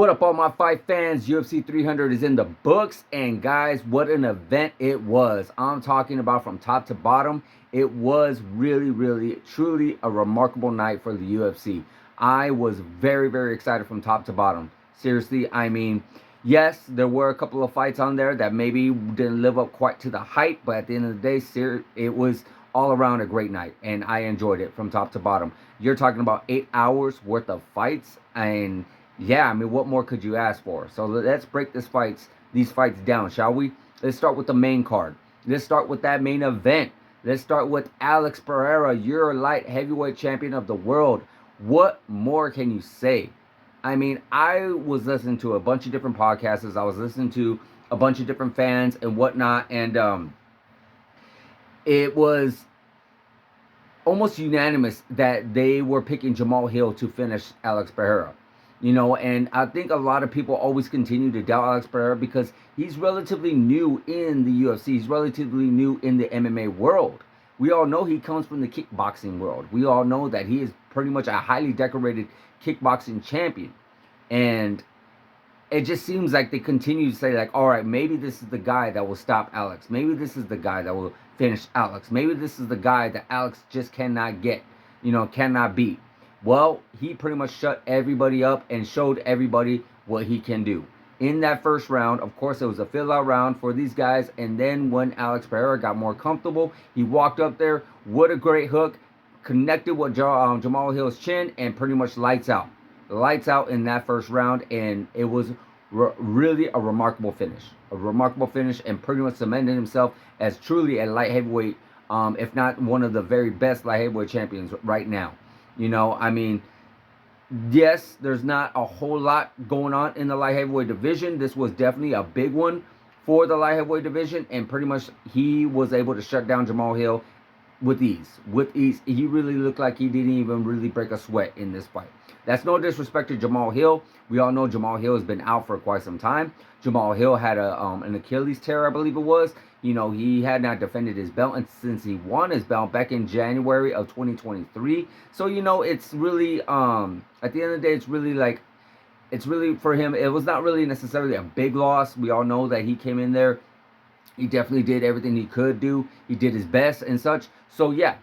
What up, all my fight fans? UFC 300 is in the books, and guys, what an event it was. I'm talking about from top to bottom. It was really, truly a remarkable night for the UFC. I was very excited from top to bottom. Seriously, I mean, yes, there were a couple of fights on there that maybe didn't live up quite to the hype, but at the end of the day, it was all around a great night, and I enjoyed it from top to bottom. You're talking about 8 hours worth of fights, and yeah, I mean, what more could you ask for? So let's break these fights down, shall we? Let's start with the main card. Let's start with that main event. Let's start with Alex Pereira, your light heavyweight champion of the world. What more can you say? I mean, I was listening to a bunch of different podcasts. I was listening to a bunch of different fans and whatnot, and it was almost unanimous that they were picking Jamal Hill to finish Alex Pereira. And I think a lot of people always continue to doubt Alex Pereira because he's relatively new in the UFC. He's relatively new in the MMA world. We all know he comes from the kickboxing world. We all know that he is pretty much a highly decorated kickboxing champion. And it just seems like they continue to say, like, all right, maybe this is the guy that will stop Alex. Maybe this is the guy that will finish Alex. Maybe this is the guy that Alex just cannot get, cannot beat. Well, he pretty much shut everybody up and showed everybody what he can do. In that first round, of course, it was a fill-out round for these guys. And then when Alex Pereira got more comfortable, he walked up there. What a great hook. Connected with Jamal Hill's chin and pretty much lights out. Lights out in that first round. And it was really a remarkable finish. A remarkable finish, and pretty much cemented himself as truly a light heavyweight, if not one of the very best light heavyweight champions right now. I mean, yes, there's not a whole lot going on in the light heavyweight division. This was definitely a big one for the light heavyweight division, and pretty much he was able to shut down Jamal Hill with ease. With ease. He really looked like he didn't even really break a sweat in this fight. That's no disrespect to Jamal Hill. We all know Jamal Hill has been out for quite some time. Jamal Hill had an Achilles tear, I believe it was. He had not defended his belt since he won his belt back in January of 2023. So, it's really, at the end of the day, it's really for him, it was not really necessarily a big loss. We all know that he came in there. He definitely did everything he could do. He did his best and such. So, yeah,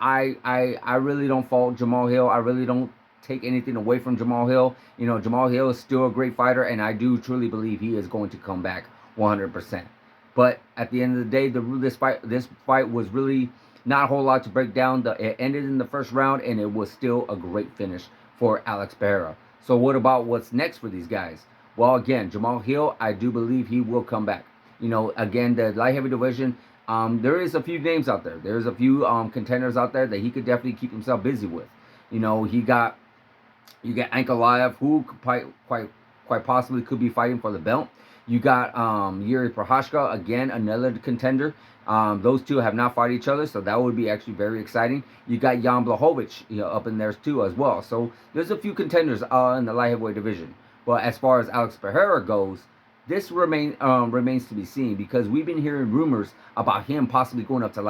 I really don't fault Jamal Hill. I really don't take anything away from Jamal Hill. Jamal Hill is still a great fighter, and I do truly believe he is going to come back 100%. But at the end of the day, this fight was really not a whole lot to break down. It ended in the first round, and it was still a great finish for Alex Pereira. So what about what's next for these guys? Well, again, Jamal Hill, I do believe he will come back. Again, the light heavy division, there is a few names out there. There's a few contenders out there that he could definitely keep himself busy with. You got Ankalaev, who quite possibly could be fighting for the belt. You got Yuri Prochazka, again, another contender. Those two have not fought each other, so that would be actually very exciting. You got Jan Blachowicz up in there too as well. So there's a few contenders in the light heavyweight division. But as far as Alex Pereira goes, this remains to be seen, because we've been hearing rumors about him possibly going up to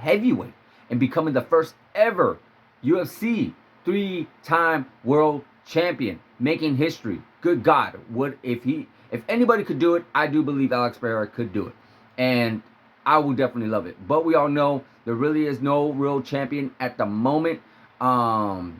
heavyweight and becoming the first ever UFC 3-time world champion, making history. Good God, if anybody could do it, I do believe Alex Pereira could do it. And I would definitely love it. But we all know there really is no real champion at the moment to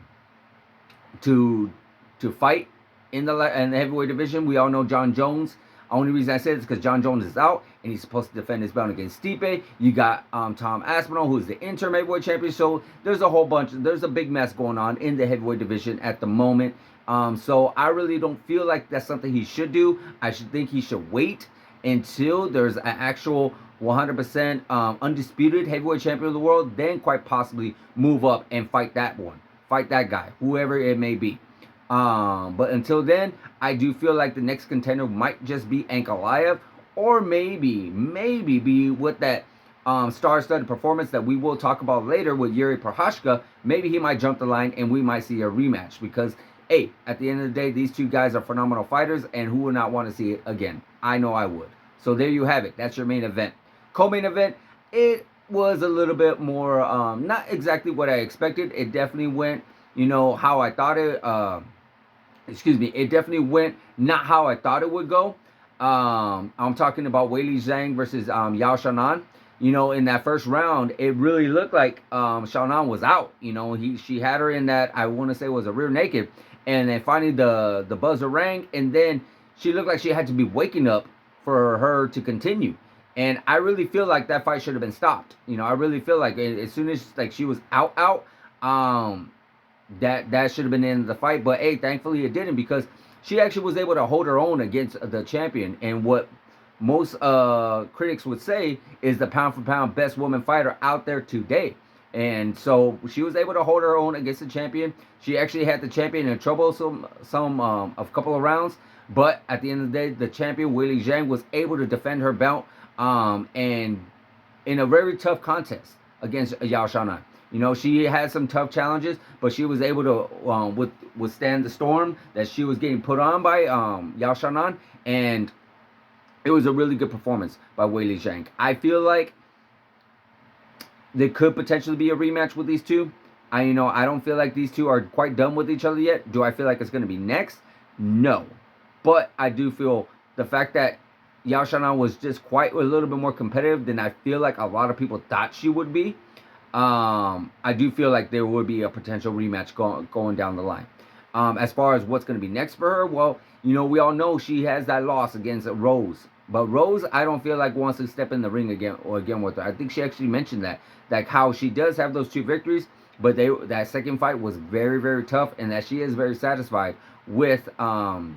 fight in the heavyweight division. We all know John Jones. Only reason I say this is because John Jones is out, and he's supposed to defend his belt against Stipe. You got Tom Aspinall, who's the interim heavyweight champion. So there's a big mess going on in the heavyweight division at the moment. So I really don't feel like that's something he should do. I think he should wait until there's an actual 100% undisputed heavyweight champion of the world, then quite possibly move up and fight that guy, whoever it may be. But until then, I do feel like the next contender might just be Ankalaev, or maybe be with that star-studded performance that we will talk about later with Yuri Prochazka. Maybe he might jump the line and we might see a rematch, because hey, at the end of the day, these two guys are phenomenal fighters, and who would not want to see it again? I know I would. So there you have it. That's your main event. Co-main event, it was a little bit more, not exactly what I expected. It definitely went, how I thought it excuse me, it definitely went not how I thought it would go. I'm talking about Weili Zhang versus Yao Shannon. You know, in that first round, it really looked like Shannon was out. You know, she had her in that, I want to say, was a rear naked, and then finally the buzzer rang, and then she looked like she had to be waking up for her to continue. And I really feel like that fight should have been stopped. You know, I really feel like as soon as like she was out, um, that should have been the end of the fight. But hey, thankfully it didn't, because she actually was able to hold her own against the champion. And what most critics would say is the pound for pound best woman fighter out there today. And so she was able to hold her own against the champion. She actually had the champion in trouble some a couple of rounds, but at the end of the day, the champion Weili Zhang was able to defend her belt, and in a very tough contest against Yao Shannon. You know, she had some tough challenges, but she was able to withstand the storm that she was getting put on by Yao Shannon, and it was a really good performance by Weili Zhang. I feel like there could potentially be a rematch with these two. I don't feel like these two are quite done with each other yet. Do I feel like it's going to be next? No, but I do feel the fact that Yao Shannon was just quite a little bit more competitive than I feel like a lot of people thought she would be. I do feel like there would be a potential rematch going down the line. As far as what's going to be next for her, well, we all know she has that loss against Rose. But Rose, I don't feel like wants to step in the ring again with her. I think she actually mentioned that, like how she does have those 2 victories, but that second fight was very, very tough, and that she is very satisfied with the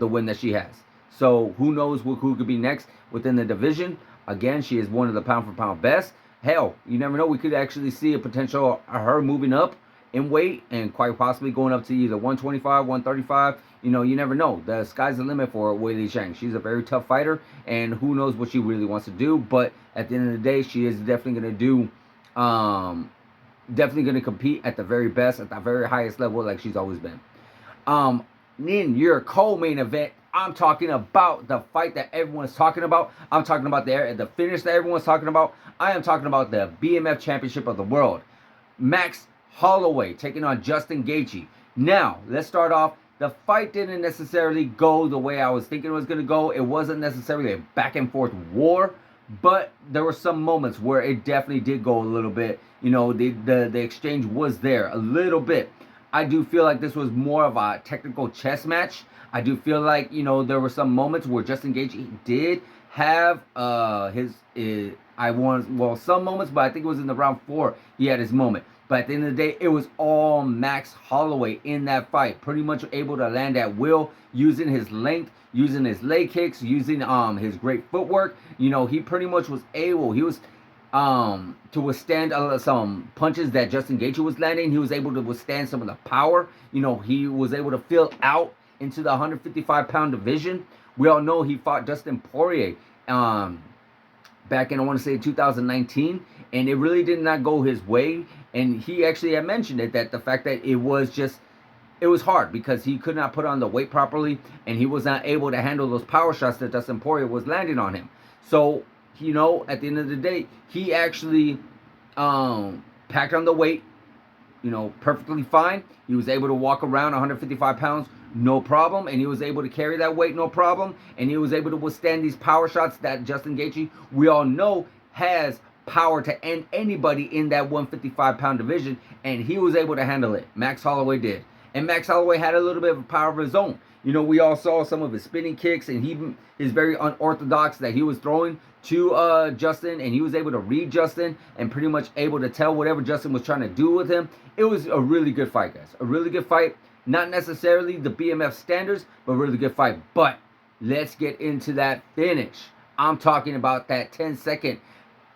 win that she has. So who knows who could be next within the division? Again, she is one of the pound for pound best. Hell, you never know. We could actually see a potential of her moving up in weight and quite possibly going up to either 125, 135. You never know. The sky's the limit for Weili Zhang. She's a very tough fighter, and who knows what she really wants to do. But at the end of the day, she is definitely going to definitely going to compete at the very best, at the very highest level, like she's always been. In your co-main event, I'm talking about the fight that everyone's talking about. I'm talking about the finish that everyone's talking about. I am talking about the BMF Championship of the World. Max Holloway taking on Justin Gaethje. Now, let's start off. The fight didn't necessarily go the way I was thinking it was going to go. It wasn't necessarily a back and forth war, but there were some moments where it definitely did go a little bit. The exchange was there a little bit. I do feel like this was more of a technical chess match. I do feel like, there were some moments where Justin Gaethje did have some moments, but I think it was in the round 4 he had his moment. But at the end of the day, it was all Max Holloway in that fight, pretty much able to land at will, using his length, using his leg kicks, using his great footwork. He pretty much was able. He was to withstand some punches that Justin Gaethje was landing. He was able to withstand some of the power. He was able to fill out into the 155-pound division. We all know he fought Dustin Poirier back in, I want to say, 2019, and it really did not go his way. And he actually had mentioned it, that the fact that it was hard because he could not put on the weight properly, and he was not able to handle those power shots that Dustin Poirier was landing on him. So, at the end of the day, he actually packed on the weight, perfectly fine. He was able to walk around 155 pounds, no problem, and he was able to carry that weight, no problem, and he was able to withstand these power shots that Justin Gaethje, we all know, has power to end anybody in that 155-pound division, and he was able to handle it. Max Holloway did. And Max Holloway had a little bit of power of his own. We all saw some of his spinning kicks and his very unorthodox that he was throwing to Justin, and he was able to read Justin and pretty much able to tell whatever Justin was trying to do with him. It was a really good fight, guys. A really good fight. Not necessarily the BMF standards, but really good fight. But let's get into that finish. I'm talking about that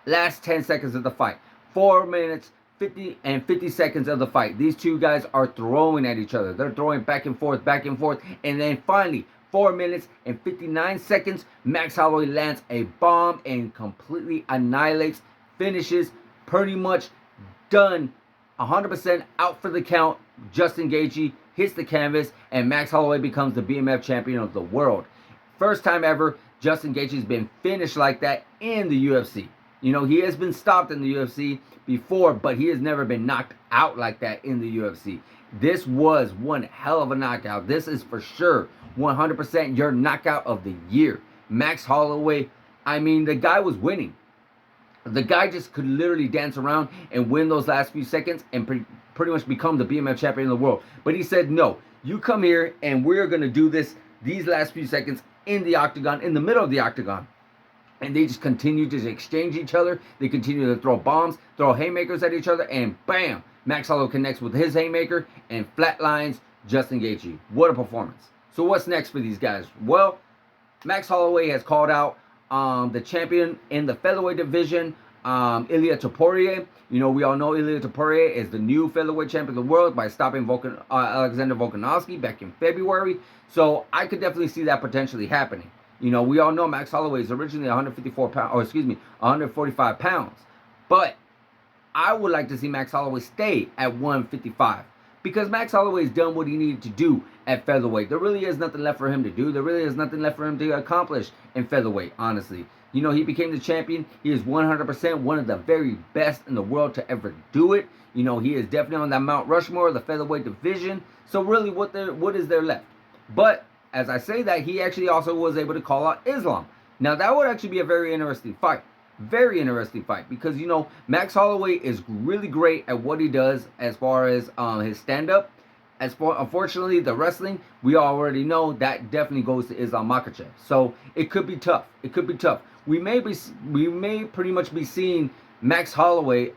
last 10 seconds of the fight. 4 minutes, 50 seconds of the fight. These two guys are throwing at each other. They're throwing back and forth. And then finally, 4 minutes and 59 seconds, Max Holloway lands a bomb and completely annihilates, finishes, pretty much done, 100% out for the count. Justin Gaethje hits the canvas, and Max Holloway becomes the BMF champion of the world. First time ever Justin Gaethje's been finished like that in the UFC. He has been stopped in the UFC before, but he has never been knocked out like that in the UFC. This was one hell of a knockout. This is for sure 100% your knockout of the year. Max Holloway, I mean, the guy was winning. The guy just could literally dance around and win those last few seconds and pretty much become the BMF champion of the world. But he said, no, you come here and we're going to do this, these last few seconds in the octagon, in the middle of the octagon. And they just continue to exchange each other. They continue to throw bombs, throw haymakers at each other, and bam, Max Holloway connects with his haymaker and flatlines Justin Gaethje. What a performance. So what's next for these guys? Well, Max Holloway has called out the champion in the featherweight division, Ilia Topuria. You know, we all know Ilia Topuria is the new featherweight champion of the world by stopping Alexander Volkanovski back in February. So I could definitely see that potentially happening. You know, we all know Max Holloway is originally 145 pounds. But I would like to see Max Holloway stay at 155. Because Max Holloway has done what he needed to do at featherweight. There really is nothing left for him to do. There really is nothing left for him to accomplish in featherweight, honestly. You know, he became the champion. He is 100% one of the very best in the world to ever do it. You know, he is definitely on that Mount Rushmore of the featherweight division. So really, what is there left? But as I say that, he actually also was able to call out Islam. Now, that would actually be a very interesting fight. Very interesting fight because, you know, Max Holloway is really great at what he does as far as his stand-up. Unfortunately, the wrestling, we already know that definitely goes to Islam Makhachev. So it could be tough. It could be tough. We may pretty much be seeing Max Holloway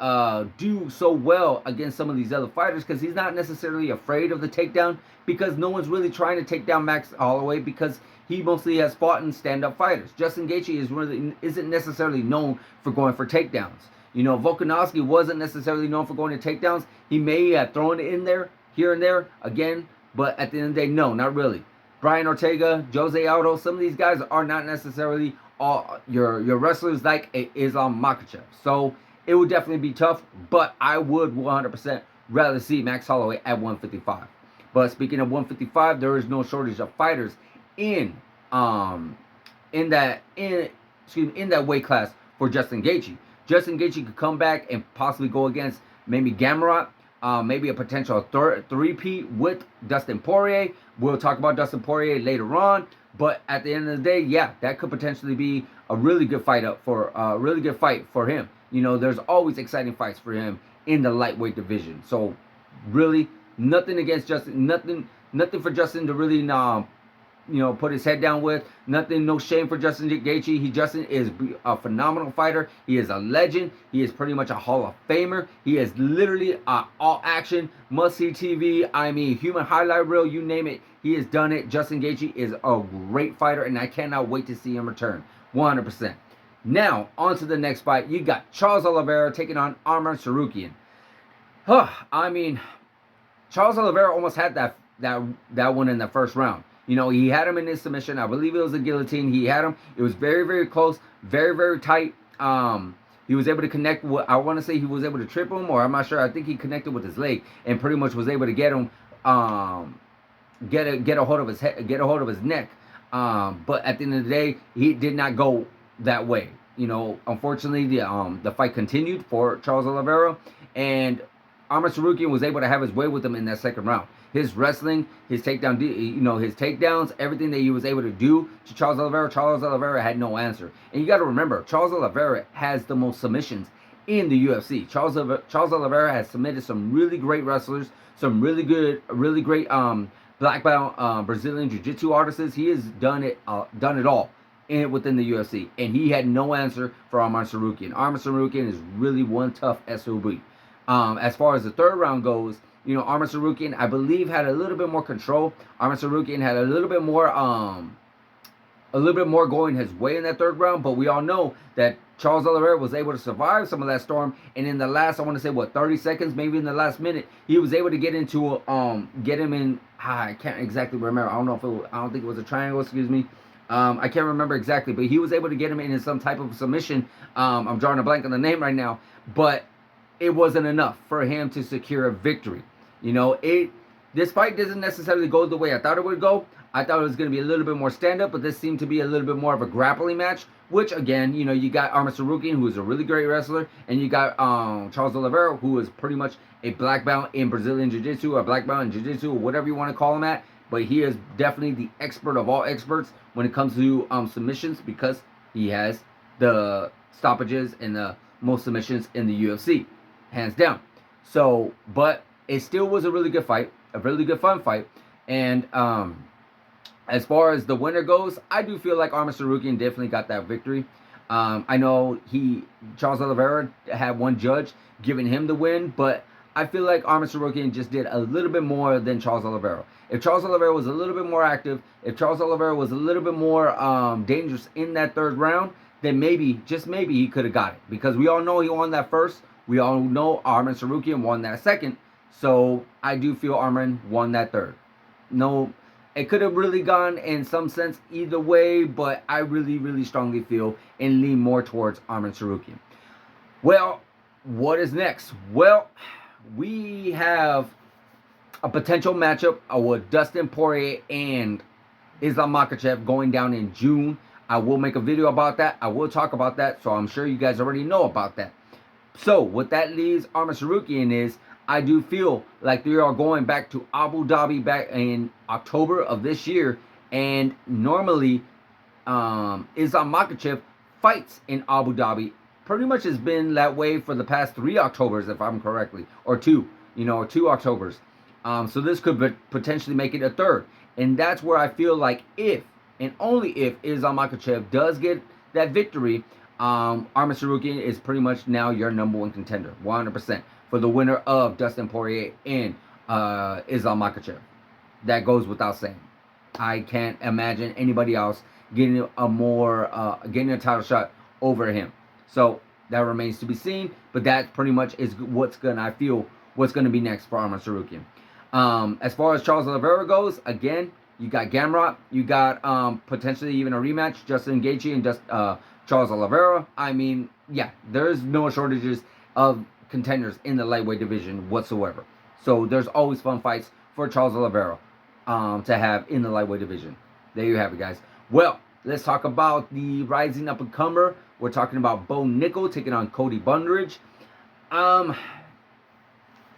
do so well against some of these other fighters because he's not necessarily afraid of the takedown because no one's really trying to take down Max Holloway because he mostly has fought in stand-up fighters. Justin Gaethje isn't necessarily known for going for takedowns. You know, Volkanovski wasn't necessarily known for going to takedowns. He may have thrown it in there, here and there, again, but at the end of the day, no, not really. Brian Ortega, Jose Aldo, some of these guys are not necessarily all your wrestlers like Islam Makhachev. So it would definitely be tough, but I would 100% rather see Max Holloway at 155. But speaking of 155, there is no shortage of fighters in that weight class for Justin Gaethje. Justin Gaethje could come back and possibly go against maybe Gamrot, maybe a potential three-peat with Dustin Poirier. We'll talk about Dustin Poirier later on. But at the end of the day, yeah, that could potentially be a really good fight for him. You know, there's always exciting fights for him in the lightweight division. So really, nothing against Justin, nothing for Justin to really put his head down with. Nothing, no shame for Justin Gaethje. Justin is a phenomenal fighter. He is a legend. He is pretty much a Hall of Famer. He is literally all action, must-see TV. I mean, human highlight reel, you name it. He has done it. Justin Gaethje is a great fighter, and I cannot wait to see him return. 100%. Now, on to the next fight. You got Charles Oliveira taking on Arman Tsarukyan. I mean, Charles Oliveira almost had that one in the first round. You know, he had him in his submission. I believe it was a guillotine. He had him. It was very, very close, very, very tight. He was able to connect with, I want to say he was able to trip him, or I'm not sure. I think he connected with his leg and pretty much was able to get him, get a hold of his head, get a hold of his neck. But at the end of the day, he did not go that way. You know, unfortunately, the fight continued for Charles Oliveira, and Arman Tsarukyan was able to have his way with him in that second round. His wrestling, his takedown, his takedowns, everything that he was able to do to Charles Oliveira had no answer. And you got to remember, Charles Oliveira has the most submissions in the UFC. Charles Oliveira has submitted some really great wrestlers, some really great black belt Brazilian Jiu-Jitsu artists. He has done it all within the UFC, and he had no answer for Arman Tsarukyan. Arman Tsarukyan is really one tough SOB. As far as the third round goes, you know, Arman Tsarukyan, I believe, had a little bit more control. Arman Tsarukyan had a little bit more going his way in that third round, but we all know that Charles Oliveira was able to survive some of that storm, and in the last, I want to say, 30 seconds, maybe in the last minute, he was able to get him in, I can't exactly remember, I don't think it was a triangle, excuse me. I can't remember exactly, but he was able to get him in some type of submission. I'm drawing a blank on the name right now, but it wasn't enough for him to secure a victory. You know, This fight doesn't necessarily go the way I thought it would go. I thought it was going to be a little bit more stand-up, but this seemed to be a little bit more of a grappling match, which, again, you got Arman Tsarukyan, who is a really great wrestler, and you got Charles Oliveira, who is pretty much a black belt in Brazilian Jiu-Jitsu, or black belt in Jiu-Jitsu, or whatever you want to call him at, but he is definitely the expert of all experts when it comes to submissions, because he has the stoppages and the most submissions in the UFC, hands down. So, but it still was a really good fight, a really good fun fight, and as far as the winner goes, I do feel like Arman Tsarukyan definitely got that victory. I know Charles Oliveira had one judge giving him the win, but I feel like Arman Tsarukyan just did a little bit more than Charles Oliveira. If Charles Oliveira was a little bit more active, if Charles Oliveira was a little bit more dangerous in that third round, then maybe, just maybe, he could have got it. Because we all know he won that first. We all know Arman Tsarukyan won that second. So I do feel Arman won that third. No, it could have really gone in some sense either way, but I really, really strongly feel and lean more towards Arman Tsarukyan. Well, what is next? Well, we have a potential matchup with Dustin Poirier and Islam Makhachev going down in June. I will make a video about that. I will talk about that, so I'm sure you guys already know about that. So what that leaves Arman Tsarukyan is, I do feel like they are going back to Abu Dhabi back in October of this year, and normally Islam Makhachev fights in Abu Dhabi. Pretty much has been that way for the past 3 Octobers, if I'm correctly, or 2 Octobers. So this could potentially make it a third, and that's where I feel like if and only if Islam Makhachev does get that victory, Arman Tsarukyan is pretty much now your number one contender, 100%, for the winner of Dustin Poirier and Islam Makhachev. That goes without saying. I can't imagine anybody else getting getting a title shot over him. So that remains to be seen. But that pretty much is what's gonna be next for Arman Tsarukyan. As far as Charles Oliveira goes, again, you got Gamrot, you got potentially even a rematch, Justin Gaethje and Charles Oliveira. I mean, yeah, there's no shortages of contenders in the lightweight division whatsoever. So there's always fun fights for Charles Oliveira to have in the lightweight division. There you have it, guys. Well, let's talk about the rising up-and-comer. We're talking about Bo Nickal taking on Cody Bundridge. There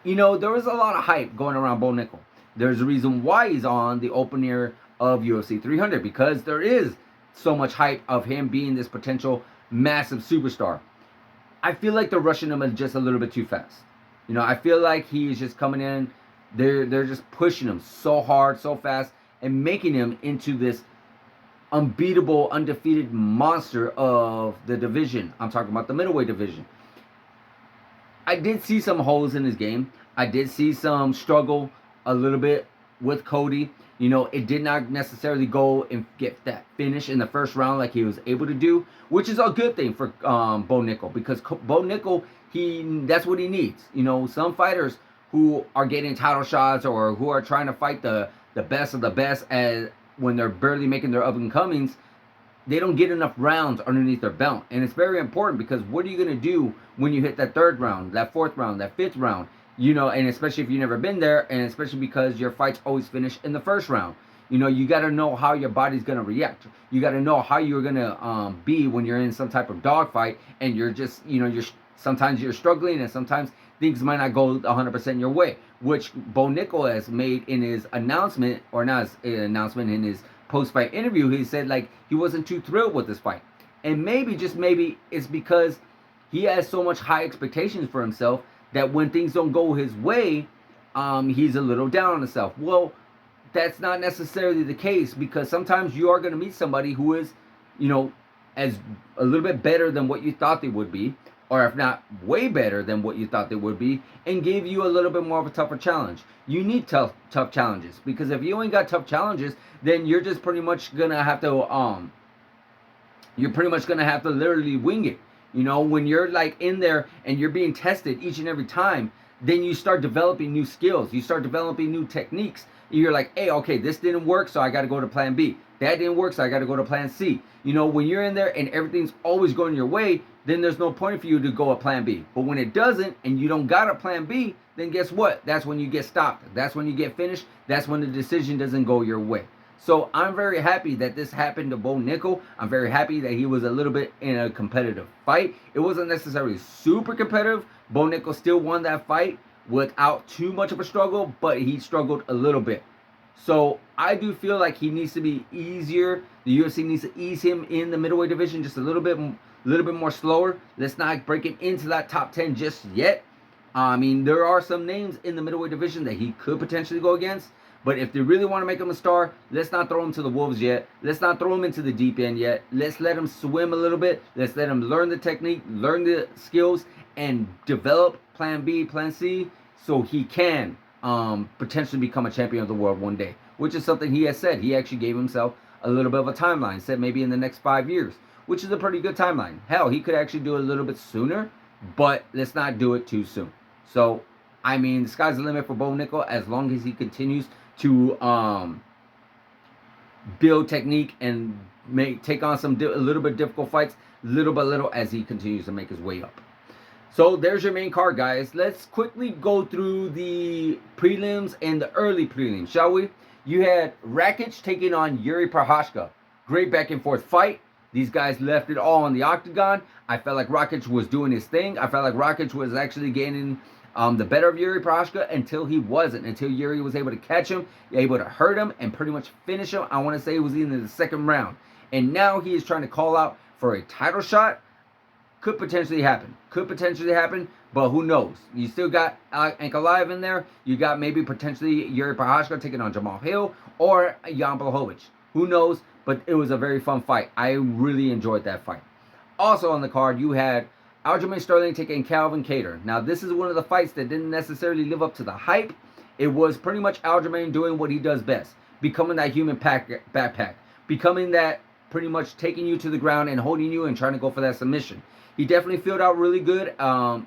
was a lot of hype going around Bo Nickal. There's a reason why he's on the opener of UFC 300, because there is so much hype of him being this potential massive superstar. I feel like they're rushing him just a little bit too fast. I feel like he's just coming in. They're just pushing him so hard, so fast, and making him into this unbeatable, undefeated monster of the division. I'm talking about the middleweight division. I did see some holes in his game. I did see some struggle a little bit with Cody. It did not necessarily go and get that finish in the first round like he was able to do, which is a good thing for Bo Nickal, because Bo Nickal, that's what he needs. Some fighters who are getting title shots or who are trying to fight the best of the best when they're barely making their up-and-comings, they don't get enough rounds underneath their belt. And it's very important, because what are you going to do when you hit that third round, that fourth round, that fifth round? And especially if you've never been there, and especially because your fights always finish in the first round. You got to know how your body's going to react. You got to know how you're going to be when you're in some type of dogfight, and you're just, sometimes you're struggling, and sometimes things might not go 100% your way, which Bo Nickal has made in his announcement, or not his announcement, in his post-fight interview. He said, like, he wasn't too thrilled with this fight. And maybe, just maybe, it's because he has so much high expectations for himself that when things don't go his way, he's a little down on himself. Well, that's not necessarily the case, because sometimes you are going to meet somebody who is, as a little bit better than what you thought they would be, or if not way better than what you thought they would be, and give you a little bit more of a tougher challenge. You need tough challenges, because if you ain't got tough challenges, then you're just pretty much going to have to, literally wing it. When you're like in there and you're being tested each and every time, then you start developing new skills. You start developing new techniques. You're like, hey, okay, this didn't work, so I got to go to plan B. That didn't work, so I got to go to plan C. You know, when you're in there and everything's always going your way, then there's no point for you to go a plan B. But when it doesn't and you don't got a plan B, then guess what? That's when you get stopped. That's when you get finished. That's when the decision doesn't go your way. So I'm very happy that this happened to Bo Nickel. I'm very happy that he was a little bit in a competitive fight. It wasn't necessarily super competitive. Bo Nickel still won that fight without too much of a struggle, but he struggled a little bit. So I do feel like he needs to be easier. The UFC needs to ease him in the middleweight division just a little bit more slower. Let's not break him into that top 10 just yet. I mean, there are some names in the middleweight division that he could potentially go against. But if they really want to make him a star, let's not throw him to the wolves yet. Let's not throw him into the deep end yet. Let's let him swim a little bit. Let's let him learn the technique, learn the skills, and develop plan B, plan C, so he can potentially become a champion of the world one day, which is something he has said. He actually gave himself a little bit of a timeline, said maybe in the next 5 years, which is a pretty good timeline. Hell, he could actually do it a little bit sooner, but let's not do it too soon. So, I mean, the sky's the limit for Bo Nickel as long as he continues to build technique and take on a little bit difficult fights, little by little, as he continues to make his way up. So there's your main card, guys. Let's quickly go through the prelims and the early prelims, shall we? You had Rakic taking on Yuri Prochazka. Great back and forth fight. These guys left it all on the octagon. I felt like Rakic was doing his thing. I felt like Rakic was actually gaining the better of Yuri Prochazka until he wasn't. Until Yuri was able to catch him, able to hurt him, and pretty much finish him. I want to say it was in the second round. And now he is trying to call out for a title shot. Could potentially happen. But who knows? You still got Ankalaev in there. You got maybe potentially Yuri Prochazka taking on Jamal Hill or Jan Blachowicz. Who knows? But it was a very fun fight. I really enjoyed that fight. Also on the card, you had Aljamain Sterling taking Calvin Kattar. Now, this is one of the fights that didn't necessarily live up to the hype. It was pretty much Aljamain doing what he does best. Becoming that human backpack. Becoming that pretty much taking you to the ground and holding you and trying to go for that submission. He definitely filled out really good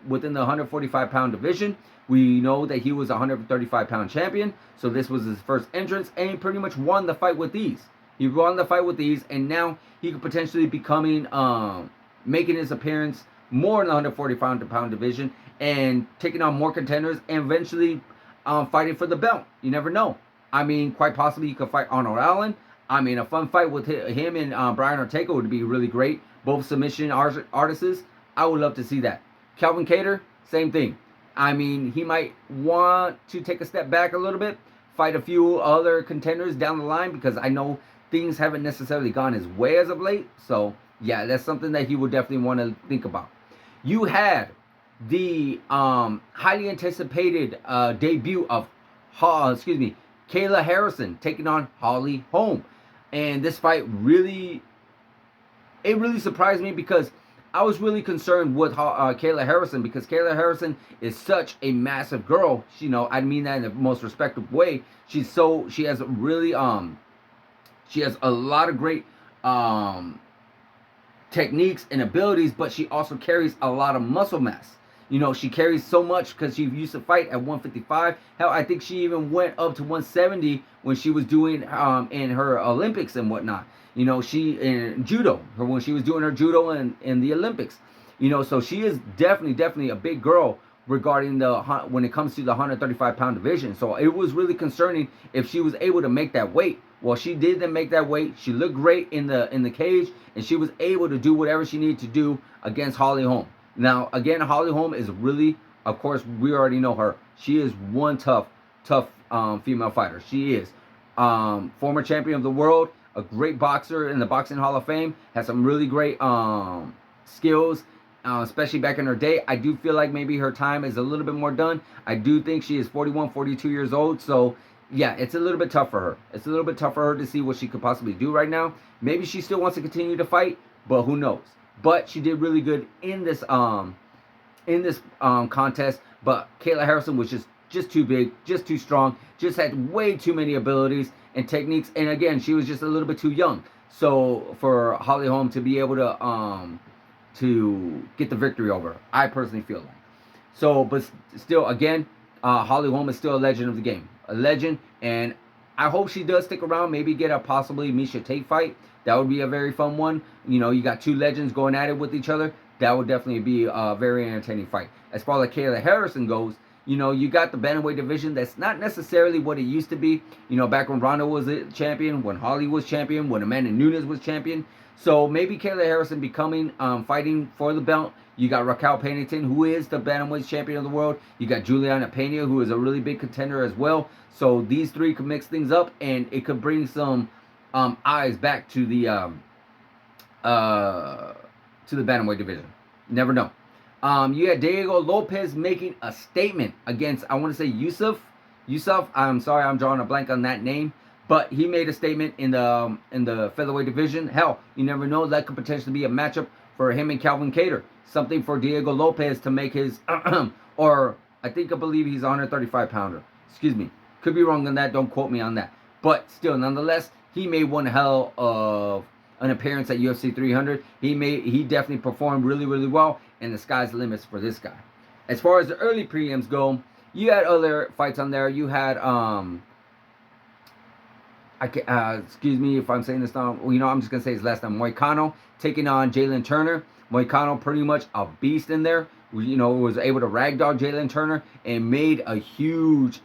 within the 145-pound division. We know that he was a 135-pound champion, so this was his first entrance, and he pretty much won the fight with ease. He won the fight with ease, and now he could potentially be making his appearance more in the 145-pound division and taking on more contenders and eventually fighting for the belt. You never know. I mean, quite possibly you could fight Arnold Allen. I mean, a fun fight with him and Brian Ortega would be really great. Both submission artists. I would love to see that. Calvin Kattar, same thing. I mean, he might want to take a step back a little bit, fight a few other contenders down the line, because I know things haven't necessarily gone his way as of late. So, yeah, that's something that he would definitely want to think about. You had the highly anticipated debut of Kayla Harrison taking on Holly Holm. And this fight really surprised me, because I was really concerned with Kayla Harrison, because Kayla Harrison is such a massive girl. You know, I mean that in the most respectful way. She has a lot of great techniques and abilities, but she also carries a lot of muscle mass. You know, she carries so much because she used to fight at 155. Hell, I think she even went up to 170 when she was doing in her Olympics and whatnot. You know, she in judo, or when she was doing her judo in the Olympics. You know, so she is definitely a big girl regarding when it comes to the 135-pound division. So it was really concerning if she was able to make that weight. Well, she did then make that weight. She looked great in the cage, and she was able to do whatever she needed to do against Holly Holm. Now, again, Holly Holm is really, of course, we already know her. She is one tough female fighter. She is former champion of the world, a great boxer in the Boxing Hall of Fame, has some really great skills, especially back in her day. I do feel like maybe her time is a little bit more done. I do think she is 41, 42 years old, so yeah, it's a little bit tough for her. It's a little bit tough for her to see what she could possibly do right now. Maybe she still wants to continue to fight, but who knows? But she did really good in this contest. But Kayla Harrison was just too big, just too strong, just had way too many abilities and techniques. And again, she was just a little bit too young. So for Holly Holm to be able to get the victory over her, I personally feel like. So, but still, again, Holly Holm is still a legend of the game, a legend, and I hope she does stick around. Maybe get a possibly Misha Tate fight. That would be a very fun one. You know, you got two legends going at it with each other. That would definitely be a very entertaining fight. As far as Kayla Harrison goes, you know, you got the bantamweight division that's not necessarily what it used to be. You know, back when Ronda was a champion, when Holly was champion, when Amanda Nunes was champion. So maybe Kayla Harrison becoming, fighting for the belt. You got Raquel Pennington, who is the bantamweight champion of the world. You got Juliana Pena, who is a really big contender as well. So these three could mix things up, and it could bring some eyes back to the bantamweight division. Never know. You had Diego Lopez making a statement against, I want to say Yusuf. I'm sorry, I'm drawing a blank on that name, but he made a statement in the featherweight division. Hell, you never know, that could potentially be a matchup for him and Calvin Kattar. Something for Diego Lopez to make his, or I believe he's a 135 pounder. Excuse me, could be wrong on that. Don't quote me on that. But still, nonetheless, he made one hell of an appearance at UFC 300. He definitely performed really, really well, and the sky's the limits for this guy. As far as the early prelims go, you had other fights on there. You had excuse me if I'm saying this wrong. You know, I'm just gonna say his last name, Moicano, taking on Jalen Turner. Moicano pretty much a beast in there. You know, was able to ragdoll Jalen Turner and made a huge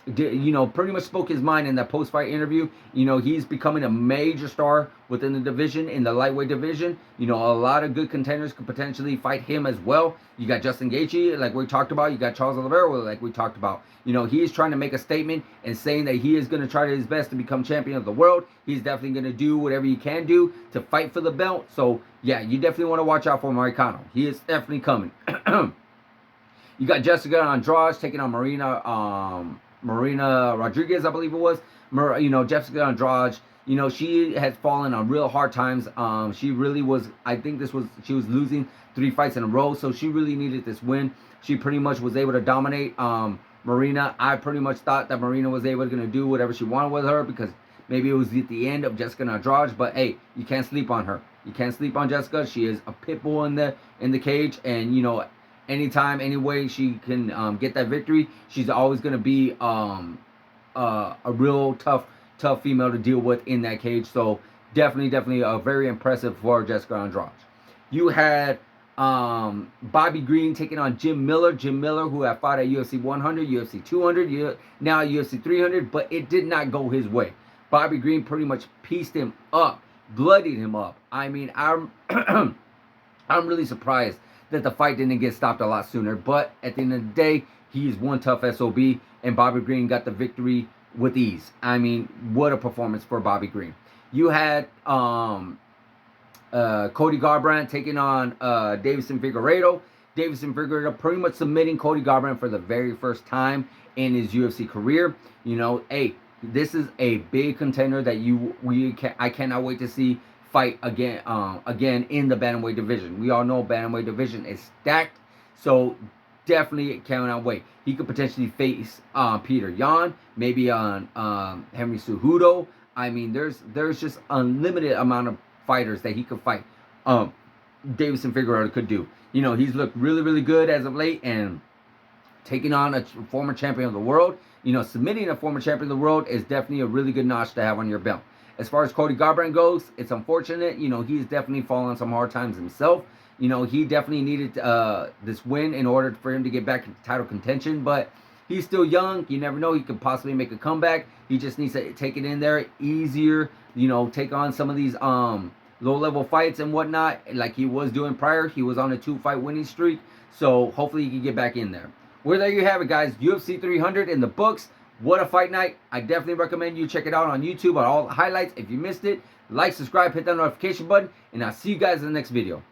you know, pretty much spoke his mind in that post-fight interview. You know, he's becoming a major star within the division, in the lightweight division. You know, a lot of good contenders could potentially fight him as well. You got Justin Gaethje, like we talked about. You got Charles Oliveira, like we talked about. You know, he is trying to make a statement and saying that he is going to try his best to become champion of the world. He's definitely going to do whatever he can do to fight for the belt. So, yeah, you definitely want to watch out for Moicano. He is definitely coming. You got Jessica Andrade taking on Marina Rodriguez, I believe it was. You know, Jessica Andrade, you know, she has fallen on real hard times. She really was, she was losing 3 fights in a row, so she really needed this win. She pretty much was able to dominate Marina. I pretty much thought that Marina was able to do whatever she wanted with her, because maybe it was at the end of Jessica Andrade, but hey, you can't sleep on her. You can't sleep on Jessica. She is a pit bull in the cage, and you know, anytime, any way she can get that victory, she's always going to be a real tough female to deal with in that cage. So definitely very impressive for Jessica Andrade. You had Bobby Green taking on Jim Miller. Jim Miller, who had fought at UFC 100, UFC 200, now UFC 300, but it did not go his way. Bobby Green pretty much pieced him up, bloodied him up. I mean, I'm really surprised that the fight didn't get stopped a lot sooner. But at the end of the day, he's one tough SOB, and Bobby Green got the victory with ease. I mean, what a performance for Bobby Green. You had Cody Garbrandt taking on Davison Figueiredo. Davison Figueiredo pretty much submitting Cody Garbrandt for the very first time in his UFC career. You know, hey, this is a big contender that I cannot wait to see fight again in the bantamweight division. We all know bantamweight division is stacked, so definitely cannot wait. He could potentially face Peter Yan, maybe on Henry Cejudo. I mean, there's just unlimited amount of fighters that he could fight. Davison Figueiredo could do. You know, he's looked really, really good as of late, and taking on a former champion of the world, you know, submitting a former champion of the world is definitely a really good notch to have on your belt. As far as Cody Garbrandt goes, it's unfortunate. You know, he's definitely fallen on some hard times himself. You know, he definitely needed this win in order for him to get back into title contention. But he's still young. You never know. He could possibly make a comeback. He just needs to take it in there easier. You know, take on some of these low-level fights and whatnot, like he was doing prior. He was on a 2-fight winning streak. So hopefully he can get back in there. Well, there you have it, guys. UFC 300 in the books. What a fight night. I definitely recommend you check it out on YouTube on all the highlights. If you missed it, like, subscribe, hit that notification button, and I'll see you guys in the next video.